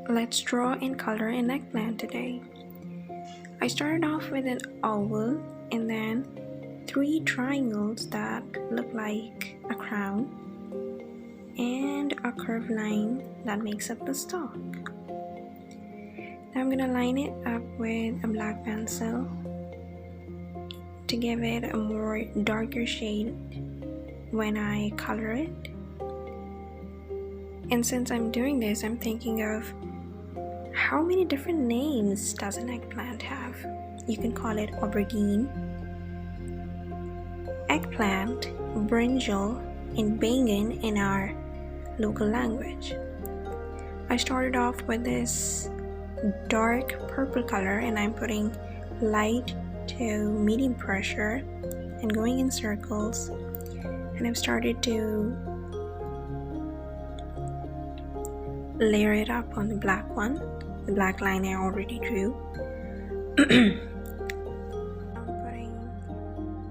Let's draw and color an eggplant today. I started off with an oval and then 3 triangles that look like a crown and a curved line that makes up the stalk. Now I'm gonna line it up with a black pencil to give it a more darker shade when I color it. And since I'm doing this, I'm thinking of how many different names does an eggplant have? You can call it aubergine, eggplant, brinjal, and bangan in our local language. I started off with this dark purple color and I'm putting light to medium pressure and going in circles, and I've started to layer it up on the black one, the black line I already drew. I'm putting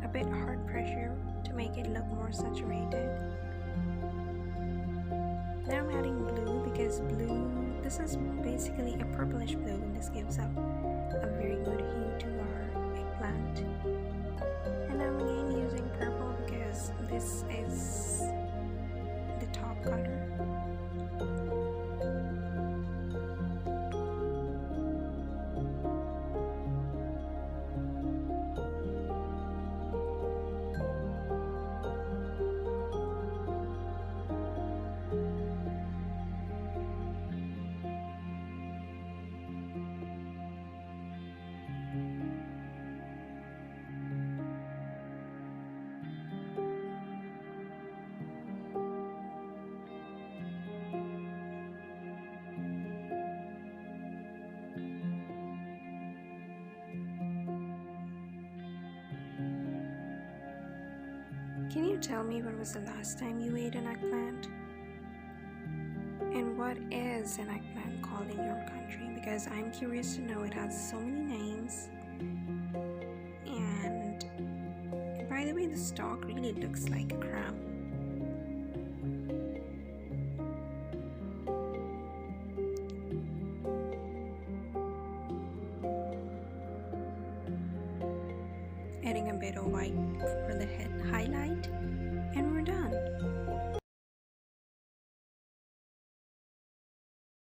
a bit hard pressure to make it look more saturated. Now I'm adding blue because this is basically a purplish blue, and this gives up a very good hue to our eggplant. And I'm again using purple because this is the top color. Can you tell me when was the last time you ate an eggplant? And what is an eggplant called in your country? Because I'm curious to know. It has so many names. And by the way, the stalk really looks like a crown. Adding a bit of white for the head highlight, and we're done.